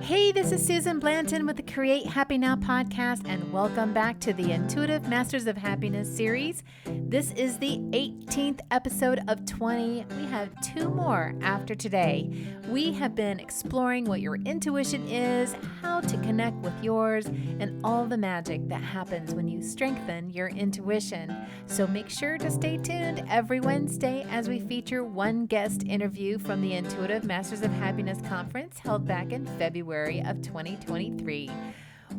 Hey, this is Susan Blanton with the Create Happy Now podcast, and welcome back to the Intuitive Masters of Happiness series. This is the 18th episode of 20. We have 2 more after today. We have been exploring what your intuition is, how to connect with yours, and all the magic that happens when you strengthen your intuition. So make sure to stay tuned every Wednesday as we feature one guest interview from the Intuitive Masters of Happiness conference held back in February of 2023.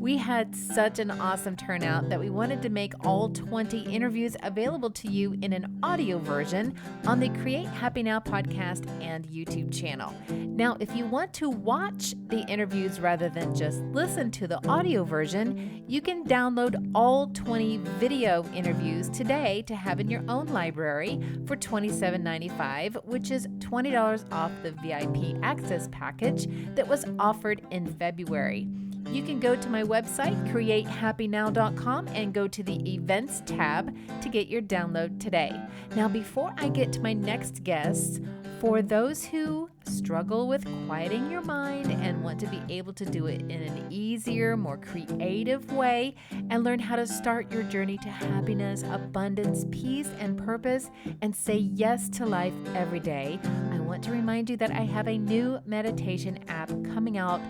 We had such an awesome turnout that we wanted to make all 20 interviews available to you in an audio version on the Create Happy Now podcast and YouTube channel. Now, if you want to watch the interviews rather than just listen to the audio version, you can download all 20 video interviews today to have in your own library for $27.95, which is $20 off the VIP access package that was offered in February. You can go to my website, createhappynow.com, and go to the events tab to get your download today. Now, before I get to my next guest, for those who struggle with quieting your mind and want to be able to do it in an easier, more creative way and learn how to start your journey to happiness, abundance, peace, and purpose, and say yes to life every day, I want to remind you that I have a new meditation app coming out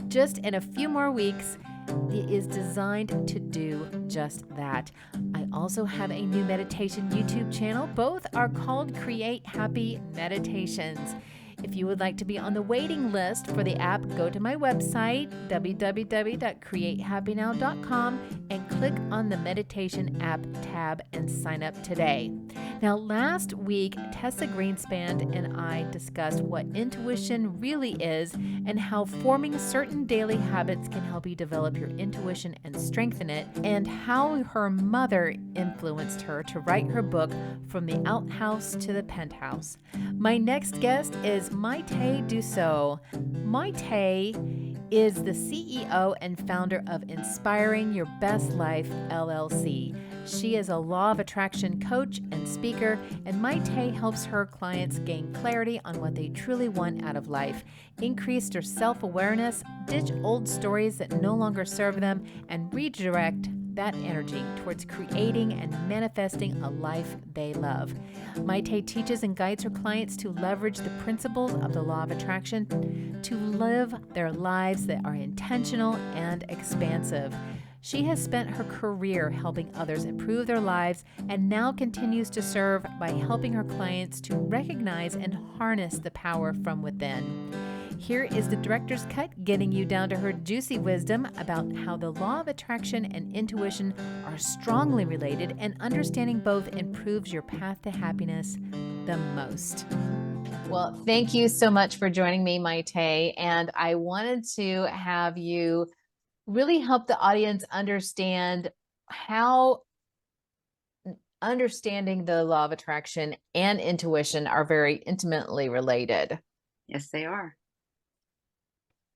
just in a few more weeks. It is designed to do just that. I also have a new meditation YouTube channel. Both are called Create Happy Meditations. If you would like to be on the waiting list for the app, go to my website, www.createhappynow.com, and click on the meditation app tab and sign up today. Now, last week, Tessa Greenspan and I discussed what intuition really is and how forming certain daily habits can help you develop your intuition and strengthen it, and how her mother influenced her to write her book, From the Outhouse to the Penthouse. My next guest is Maytte Dusseau. Maytte is the CEO and founder of Inspiring Your Best Life, LLC. She is a law of attraction coach and speaker, and Maytte helps her clients gain clarity on what they truly want out of life, increase their self-awareness, ditch old stories that no longer serve them, and redirect that energy towards creating and manifesting a life they love. Maytte teaches and guides her clients to leverage the principles of the law of attraction to live their lives that are intentional and expansive. She has spent her career helping others improve their lives and now continues to serve by helping her clients to recognize and harness the power from within. Here is the director's cut, getting you down to her juicy wisdom about how the law of attraction and intuition are strongly related, and understanding both improves your path to happiness the most. Well, thank you so much for joining me, Maytte. And I wanted to have you really help the audience understand how understanding the law of attraction and intuition are very intimately related. Yes, they are.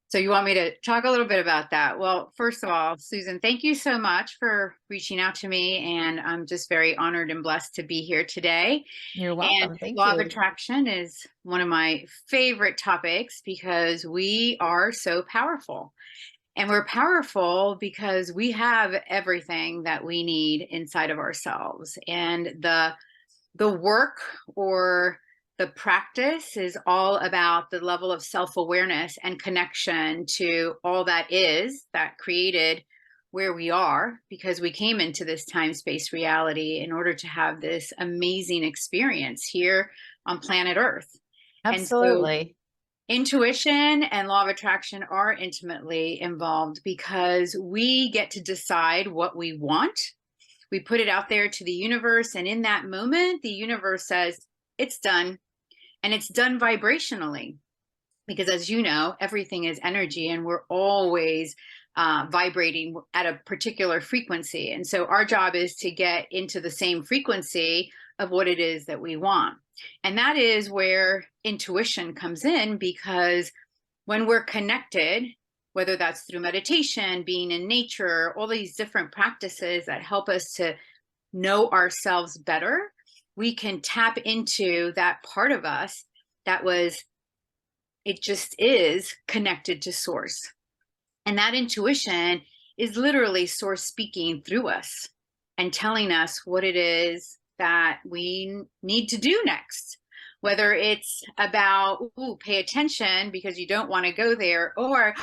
So you want me to talk a little bit about that? Well, first of all, Susan, thank you so much for reaching out to me. And I'm just very honored and blessed to be here today. You're welcome. And Thank law you. of attraction is one of my favorite topics because we are so powerful. And we're powerful because we have everything that we need inside of ourselves. And the work or the practice is all about the level of self-awareness and connection to all that is that created where we are, because we came into this time-space reality in order to have this amazing experience here on planet Earth. Absolutely. And so intuition and law of attraction are intimately involved because we get to decide what we want. We put it out there to the universe, and in that moment, the universe says, it's done. And it's done vibrationally, because as you know, everything is energy and we're always vibrating at a particular frequency. And so our job is to get into the same frequency of what it is that we want. And that is where intuition comes in, because when we're connected, whether that's through meditation, being in nature, all these different practices that help us to know ourselves better, we can tap into that part of us that was It just is connected to source. And that intuition is literally source speaking through us and telling us what it is that we need to do next. Whether it's about, ooh, pay attention because you don't want to go there, or,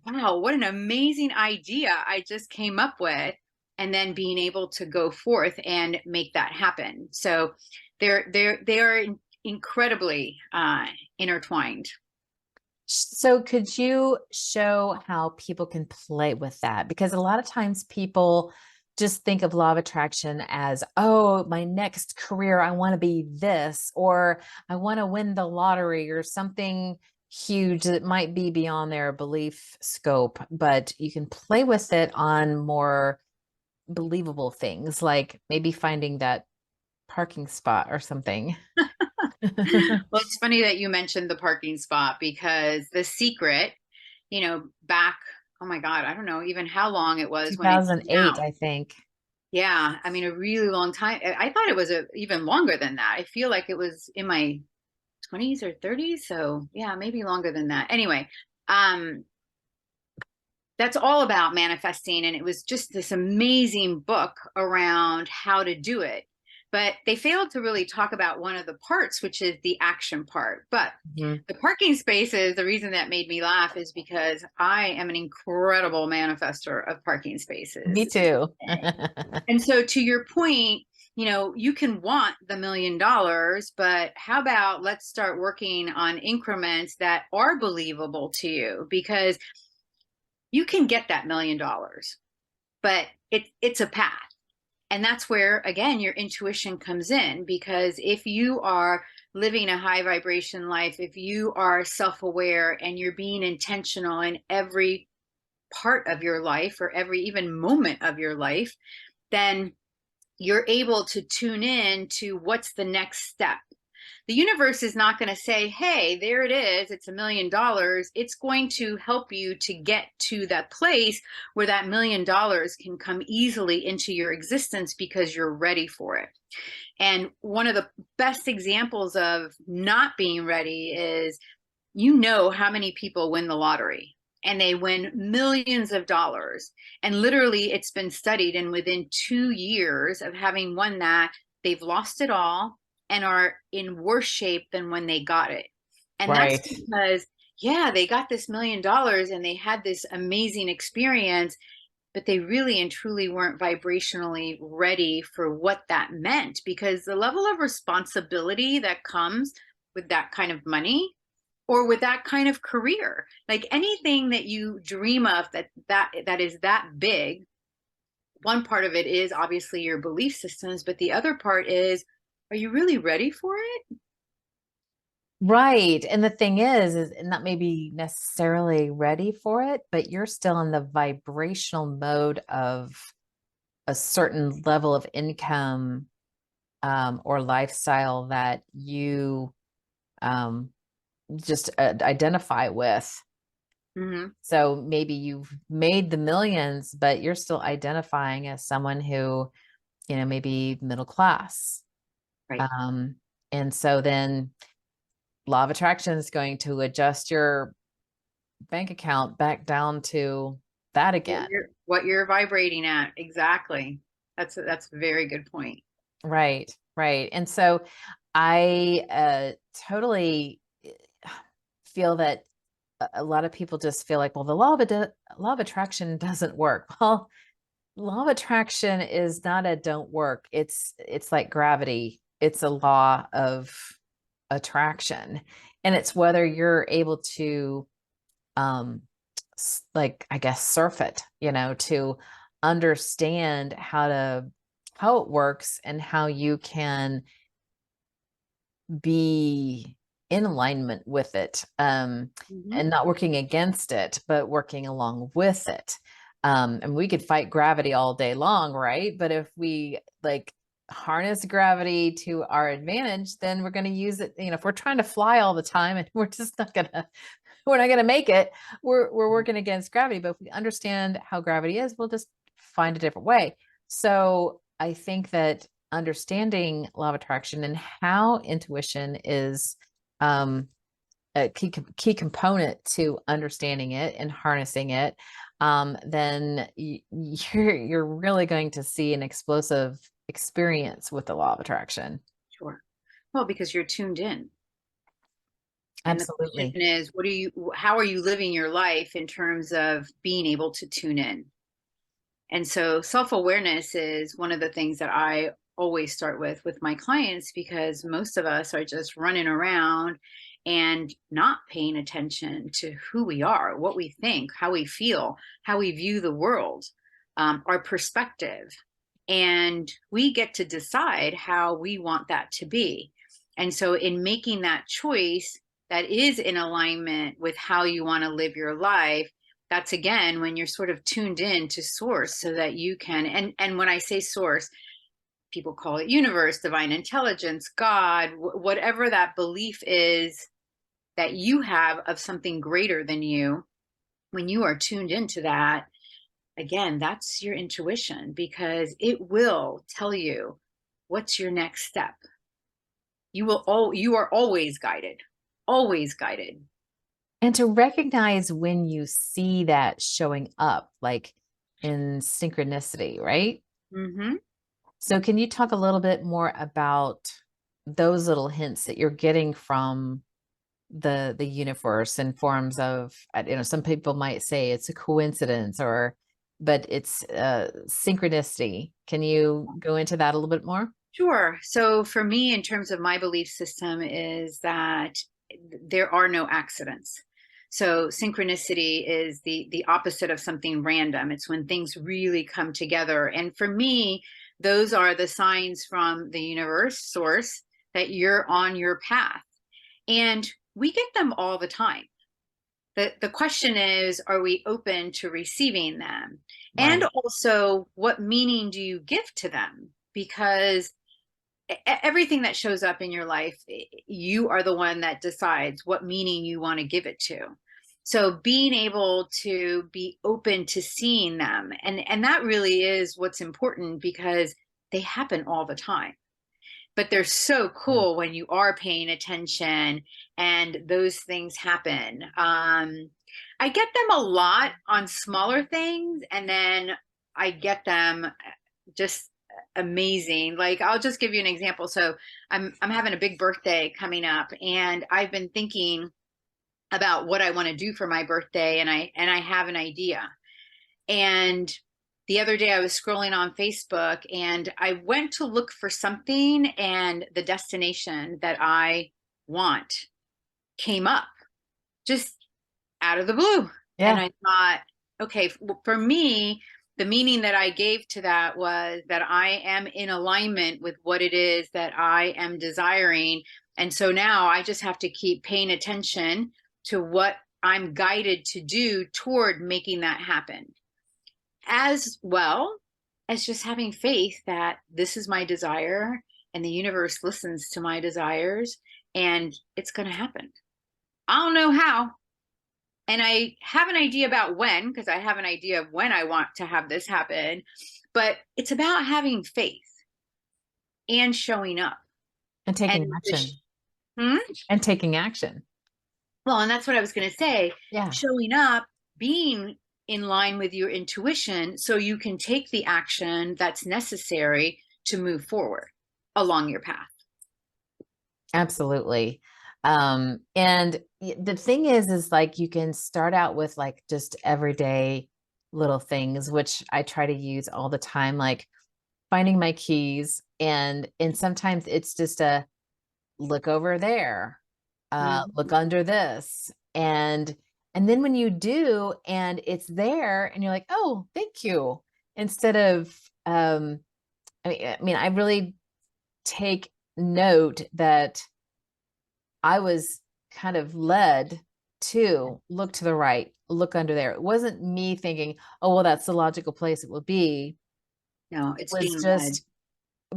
wow, what an amazing idea I just came up with. And then being able to go forth and make that happen. So they are incredibly intertwined. So could you show how people can play with that? Because a lot of times people just think of law of attraction as, oh, my next career, I want to be this, or I want to win the lottery or something huge that might be beyond their belief scope, but you can play with it on more believable things, like maybe finding that parking spot or something. Well, it's funny that you mentioned the parking spot because the secret, back, oh my God, I don't know even how long it was when it came 2008, out. I think. Yeah, I mean, a really long time. I thought it was even longer than that. I feel like it was in my 20s or 30s. So yeah, maybe longer than that. Anyway, um, that's all about manifesting. And it was just this amazing book around how to do it. But they failed to really talk about one of the parts, which is the action part. But Mhm. the parking spaces, the reason that made me laugh is because I am an incredible manifester of parking spaces. Me too. And so to your point, you can want the $1 million, but how about let's start working on increments that are believable to you, because you can get that $1 million, but it's a path. And that's where, again, your intuition comes in, because if you are living a high vibration life, if you are self-aware and you're being intentional in every part of your life or every even moment of your life, then you're able to tune in to what's the next step. The universe is not going to say, hey, there it is, it's $1 million. It's going to help you to get to that place where that $1 million can come easily into your existence because you're ready for it. And one of the best examples of not being ready is, how many people win the lottery and they win millions of dollars. And literally, it's been studied. And within 2 years of having won that, they've lost it all and are in worse shape than when they got it. And that's Right. because, yeah, they got this $1 million and they had this amazing experience, but they really and truly weren't vibrationally ready for what that meant, because the level of responsibility that comes with that kind of money or with that kind of career, like anything that you dream of that is that big, one part of it is obviously your belief systems, but the other part is, are you really ready for it? Right. And the thing is not maybe necessarily ready for it, but you're still in the vibrational mode of a certain level of income or lifestyle that you um, just identify with. Mm-hmm. So maybe you've made the millions, but you're still identifying as someone who, maybe middle class. Right. Um, and so then law of attraction is going to adjust your bank account back down to that again. What you're vibrating at. Exactly. That's a very good point. Right, right. And so I totally feel that a lot of people just feel like, well, the law of attraction doesn't work. Well, law of attraction is not a don't work. It's like gravity. It's a law of attraction, and it's whether you're able to um like, I guess, surf it, to understand how it works and how you can be in alignment with it, Mm-hmm. and not working against it, but working along with it. And we could fight gravity all day long, right? But if we like harness gravity to our advantage, then we're going to use it. If we're trying to fly all the time and we're not gonna make it, we're working against gravity. But if we understand how gravity is, we'll just find a different way. So I think that understanding law of attraction and how intuition is um, a key component to understanding it and harnessing it, then you're really going to see an explosive experience with the law of attraction. Sure. Well, because you're tuned in. And the question Absolutely. is, how are you living your life in terms of being able to tune in? And so self-awareness is one of the things that I always start with my clients, because most of us are just running around and not paying attention to who we are, what we think, how we feel, how we view the world, our perspective. And we get to decide how we want that to be. And so in making that choice that is in alignment with how you want to live your life, that's again when you're sort of tuned in to source, so that you can, and when I say source, people call it universe, divine intelligence, God, whatever that belief is that you have of something greater than you. When you are tuned into that, again, that's your intuition, because it will tell you what's your next step. You are always guided, always guided. And to recognize when you see that showing up, like in synchronicity, right? Mm-hmm. So can you talk a little bit more about those little hints that you're getting from the universe in forms of, some people might say it's a coincidence, or but it's synchronicity. Can you go into that a little bit more? Sure. So for me, in terms of my belief system, is that there are no accidents. So synchronicity is the opposite of something random. It's when things really come together. And for me, those are the signs from the universe source that you're on your path. And we get them all the time. The question is, are we open to receiving them? And Right. also, what meaning do you give to them? Because everything that shows up in your life, you are the one that decides what meaning you want to give it to. So being able to be open to seeing them, and that really is what's important, because they happen all the time. But they're so cool when you are paying attention and those things happen. I get them a lot on smaller things, and then I get them just amazing. Like, I'll just give you an example. So I'm having a big birthday coming up, and I've been thinking about what I want to do for my birthday, and I have an idea. And the other day I was scrolling on Facebook, and I went to look for something, and the destination that I want came up just out of the blue. And Yeah. I thought, okay, for me, the meaning that I gave to that was that I am in alignment with what it is that I am desiring. And so now I just have to keep paying attention to what I'm guided to do toward making that happen, as well as just having faith that this is my desire and the universe listens to my desires, and it's going to happen. I don't know how. And I have an idea about when, because I have an idea of when I want to have this happen. But it's about having faith and showing up. And And taking action. hmm? And taking action. Well, and that's what I was going to say. Yeah. Showing up, being in line with your intuition, so you can take the action that's necessary to move forward along your path. Absolutely. And the thing is like you can start out with like just everyday little things, which I try to use all the time, like finding my keys, and sometimes it's just a look over there, look Mhm. under this, and then when you do and it's there and you're like, oh, thank you, instead of I really take note that I was kind of led to look to the right, look under there. It wasn't me thinking, oh, well, that's the logical place it will be. No, It it's was being led. just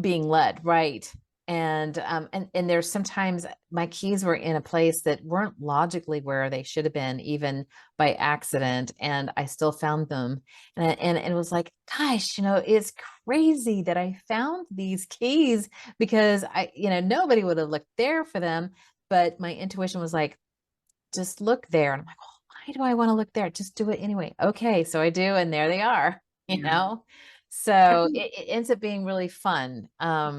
being led, right. And there's sometimes my keys were in a place that weren't logically where they should have been, even by accident, and I still found them. And it was like, gosh, it's crazy that I found these keys, because nobody would have looked there for them, but my intuition was like, just look there. And I'm like, well, why do I want to look there? Just do it anyway. Okay. So I do. And there they are, you Yeah. know? I So think it ends up being really fun, too. well,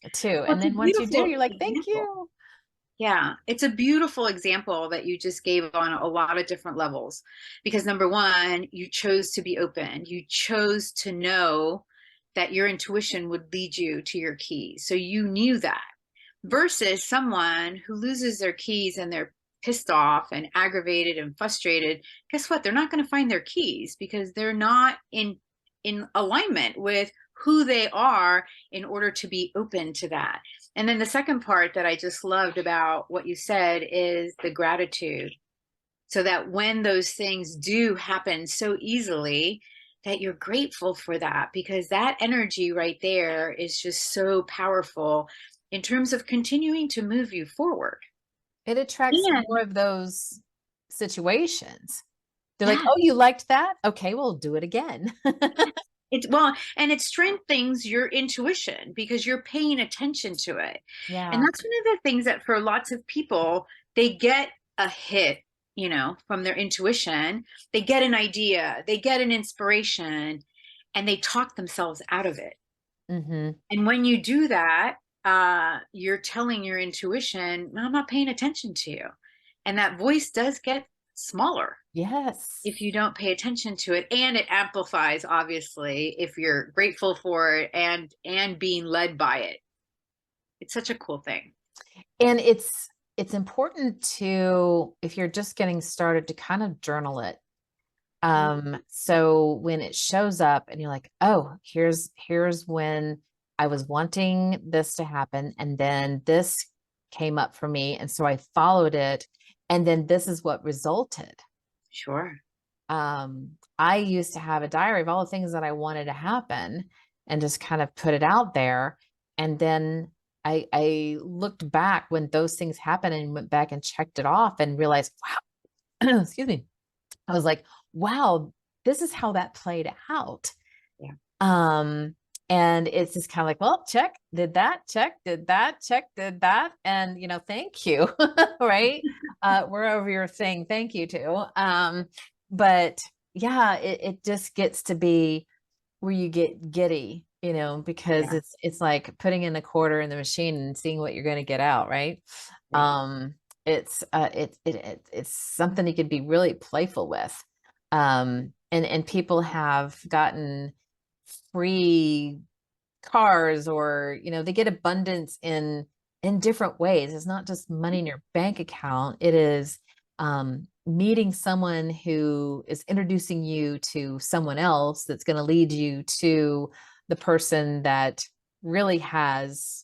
And it's a then once you do, beautiful you're like, thank example. you. Yeah, it's a beautiful example that you just gave on a lot of different levels. Because number one, you chose to be open. You chose to know that your intuition would lead you to your keys. So you knew that versus someone who loses their keys and they're pissed off and aggravated and frustrated. Guess what? They're not going to find their keys because they're not in alignment with who they are in order to be open to that. And then the second part that I just loved about what you said is the gratitude. So that when those things do happen so easily, that you're grateful for that, because that energy right there is just so powerful in terms of continuing to move you forward. It attracts And more of those situations. They're like, yeah, oh, you liked that? Okay, we'll do it again. it's well, and it strengthens your intuition because you're paying attention to it. And Yeah. that's one of the things that for lots of people, they get a hit, from their intuition. They get an idea, they get an inspiration, and they talk themselves out of it. Mm-hmm. And when you do that, you're telling your intuition, I'm not paying attention to you. And that voice does get smaller Yes. if you don't pay attention to it, and it amplifies obviously if you're grateful for it and being led by it. It's such a cool thing. And it's important to, if you're just getting started, to kind of journal it. So when it shows up and you're like, oh, here's when I was wanting this to happen, and then this came up for me, and so I followed it, and then this is what resulted. Sure. I used to have a diary of all the things that I wanted to happen and just kind of put it out there. And then I looked back when those things happened and went back and checked it off and realized, wow, excuse me. I was like, wow, this is how that played out. Yeah. Um, and it's just kind of like, well, check, did that, check, did that, check, did that. And, thank you. Right. Wherever you're saying thank you to. But yeah, it just gets to be where you get giddy, because Yeah. it's like putting in a quarter in the machine and seeing what you're going to get out. Right. Right. It's something you could be really playful with. And people have gotten free cars, or they get abundance in different ways. It's not just money in your bank account. It is meeting someone who is introducing you to someone else that's going to lead you to the person that really has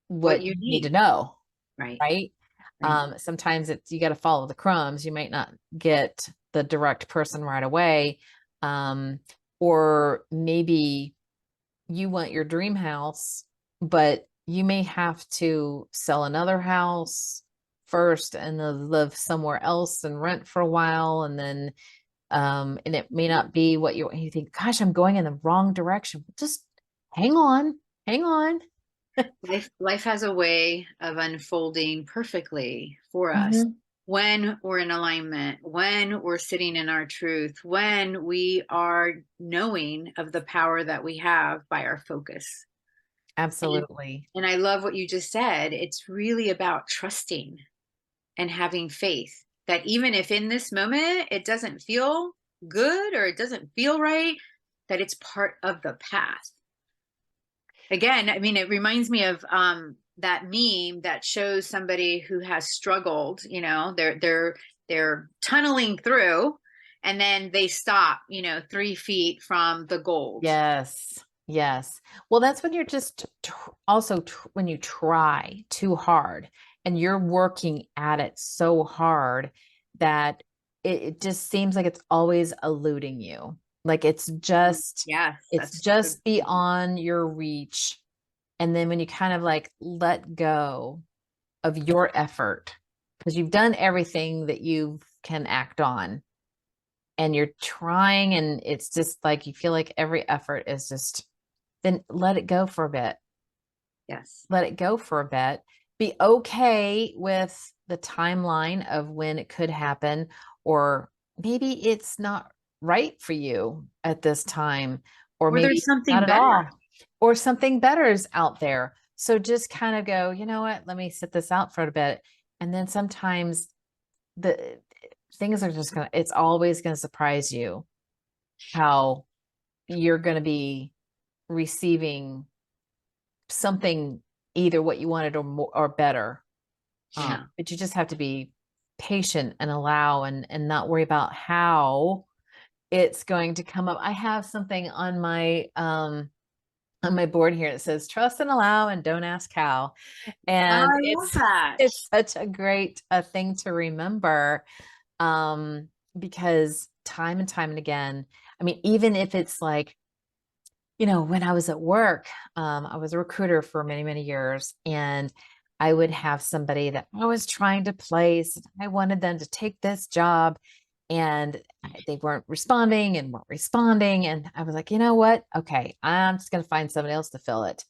What what you you need to need. know. Right. Right. Right. Sometimes you got to follow the crumbs. You might not get the direct person right away. Um, or maybe you want your dream house, but you may have to sell another house first and then live somewhere else and rent for a while. And then, and it may not be what you think, gosh, I'm going in the wrong direction. Just hang on, hang on. Life has a way of unfolding perfectly for us Mhm. when we're in alignment, when we're sitting in our truth, when we are knowing of the power that we have by our focus. And, Absolutely. and I love what you just said. It's really about trusting and having faith that even if in this moment it doesn't feel good or it doesn't feel right, that it's part of the path. Again, I mean, it reminds me of that meme that shows somebody who has struggled. They're tunneling through, and then they stop. 3 feet from the gold. Yes. Yes. Well, that's when you're just also when you try too hard and you're working at it so hard that it just seems like it's always eluding you. Like Yes, it's that's so just true. beyond your reach. And then when you kind of like let go of your effort, because you've done everything that you can act on, and you're trying, and it's just like you feel like every effort is just, then let it go for a bit. Yes. Let it go for a bit, be okay with the timeline of when it could happen, or maybe it's not right for you at this time, or Or maybe there's not something at better. all, or something better is out there. So just kind of go, you know what, let me sit this out for a bit. And then sometimes the things are just gonna, it's always gonna surprise you how you're gonna be receiving something, either what you wanted or more or better. Yeah. But you just have to be patient and allow, and not worry about how it's going to come up. I have something on my board here that says trust and allow and don't ask how. I And love that. it's such a great thing to remember, because time and time and again, I mean, even if it's like, when I was at work, I was a recruiter for many, many years, and I would have somebody that I was trying to place. I wanted them to take this job, and they weren't responding and weren't responding. And I was like, you know what? Okay, I'm just going to find somebody else to fill it.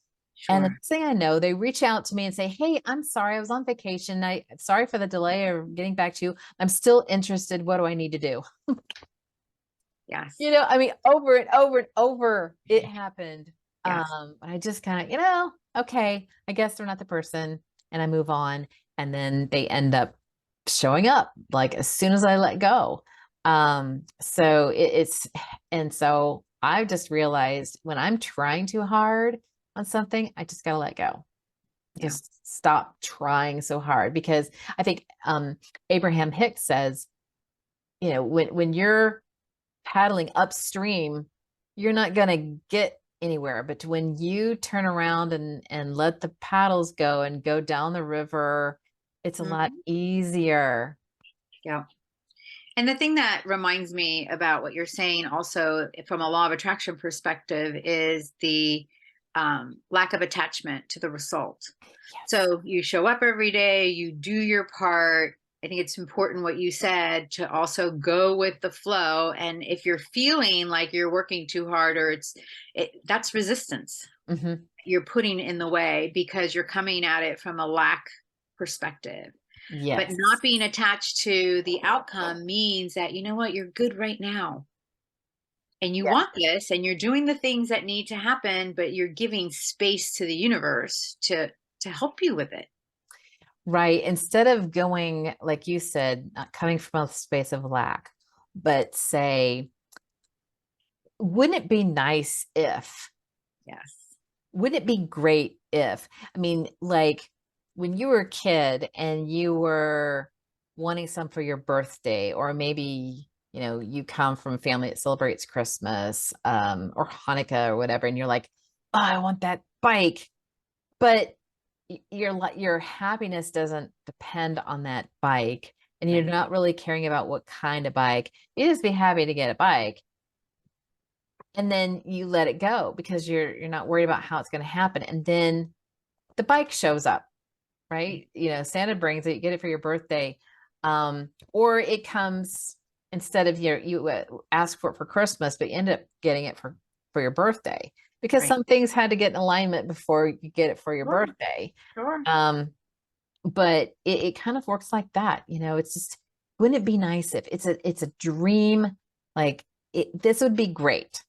And the Sure. next thing I know, they reach out to me and say, hey, I'm sorry, I was on vacation. Sorry for the delay of getting back to you. I'm still interested. What do I need to do? Yes. I mean, over and over and over it happened. Yes. I just kind of, okay, I guess they're not the person, and I move on. And then they end up showing up like as soon as I let go. So and so I've just realized when I'm trying too hard on something, I just gotta let go. Yeah. Just stop trying so hard, because I think Abraham Hicks says, when you're paddling upstream, you're not going to get anywhere. But when you turn around and let the paddles go and go down the river, it's a lot Mhm. easier. Yeah. And the thing that reminds me about what you're saying also from a law of attraction perspective is the lack of attachment to the result. Yes. So you show up every day, you do your part. I think it's important what you said to also go with the flow. And if you're feeling like you're working too hard, or that's resistance Hmm. you're putting in the way because you're coming at it from a lack perspective. But Yes. not being attached to the outcome means that, you know what, you're good right now. And you Yeah. want this, and you're doing the things that need to happen, but you're giving space to the universe to help you with it. Right. Instead of going, like you said, not coming from a space of lack, but say, wouldn't it be nice if? Yes. Wouldn't it be great if? I mean, like when you were a kid and you were wanting some for your birthday, or maybe, you come from a family that celebrates Christmas, or Hanukkah or whatever, and you're like, oh, I want that bike. But your happiness doesn't depend on that bike. And you're Right. not really caring about what kind of bike. You just be happy to get a bike, and then you let it go because you're not worried about how it's going to happen. And then the bike shows up, right? Santa brings it, you get it for your birthday. Or it comes, instead of you ask for it for Christmas, but you end up getting it for your birthday, because Right. some things had to get in alignment before you get it for your Sure. birthday. Sure. Um, but it kind of works like that. It's just, wouldn't it be nice if it's a dream, like this would be great,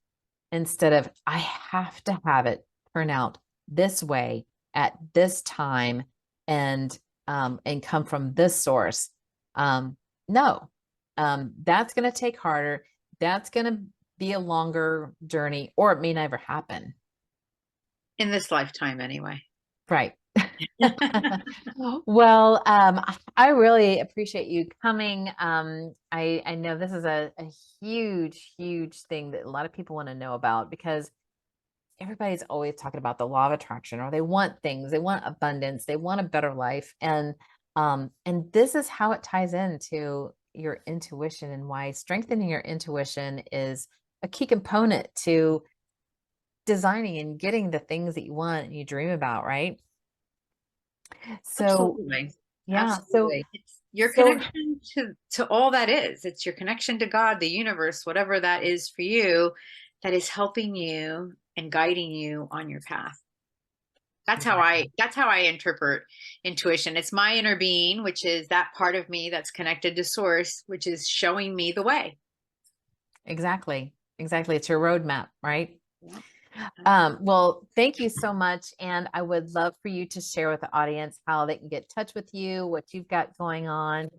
instead of I have to have it turn out this way at this time, and come from this source. No, that's going to take harder. That's going to be a longer journey, or it may never happen. In this lifetime, anyway. Right. Well, I really appreciate you coming. I know this is a huge, huge thing that a lot of people want to know about, because everybody's always talking about the law of attraction, or they want things, they want abundance, they want a better life. And this is how it ties into your intuition, and why strengthening your intuition is a key component to designing and getting the things that you want and you dream about, right? So Absolutely. yeah, so Absolutely. It's your so connection to all that is. It's your connection to God, the universe, whatever that is for you, that is helping you and guiding you on your path. That's how I interpret intuition. It's my inner being, which is that part of me that's connected to source, which is showing me the way. Exactly. It's your roadmap, right? Yeah. Well, thank you so much. And I would love for you to share with the audience how they can get in touch with you, what you've got going on.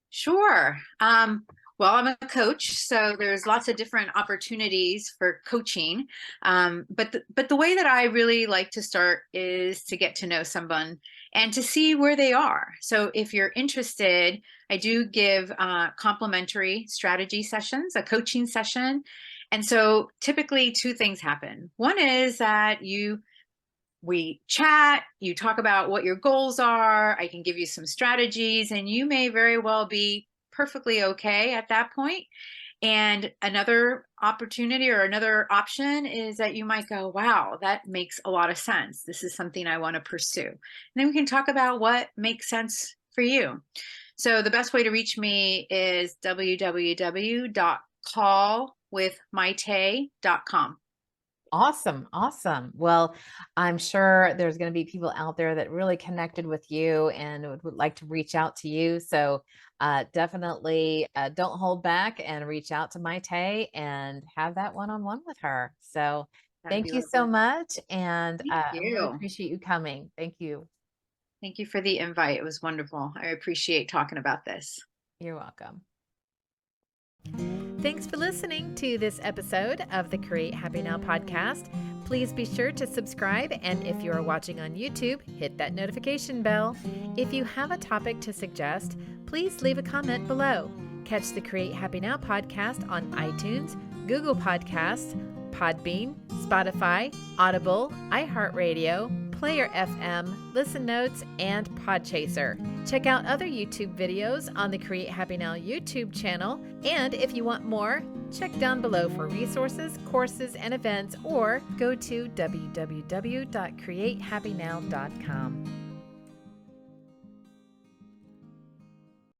Sure. Well, I'm a coach, so there's lots of different opportunities for coaching. But the way that I really like to start is to get to know someone and to see where they are. So if you're interested, I do give complimentary strategy sessions, a coaching session. And so typically two things happen. One is that we chat, you talk about what your goals are, I can give you some strategies, and you may very well be perfectly okay at that point. And another opportunity or another option is that you might go, wow, that makes a lot of sense. This is something I want to pursue. And then we can talk about what makes sense for you. So the best way to reach me is www.callwithmayte.com. Awesome. Well, I'm sure there's going to be people out there that really connected with you and would like to reach out to you. So definitely don't hold back and reach out to Mayte and have that one-on-one with her. So That'd thank be you so lovely. much. And Thank I really you. appreciate you coming. Thank you. Thank you for the invite. It was wonderful. I appreciate talking about this. You're welcome. Thanks for listening to this episode of the Create Happy Now podcast. Please be sure to subscribe, and if you are watching on YouTube, hit that notification bell. If you have a topic to suggest, please leave a comment below. Catch the Create Happy Now podcast on iTunes, Google Podcasts, Podbean, Spotify, Audible, iHeartRadio, Player FM, Listen Notes, and Podchaser. Check out other YouTube videos on the Create Happy Now YouTube channel. And if you want more, check down below for resources, courses, and events, or go to www.createhappynow.com.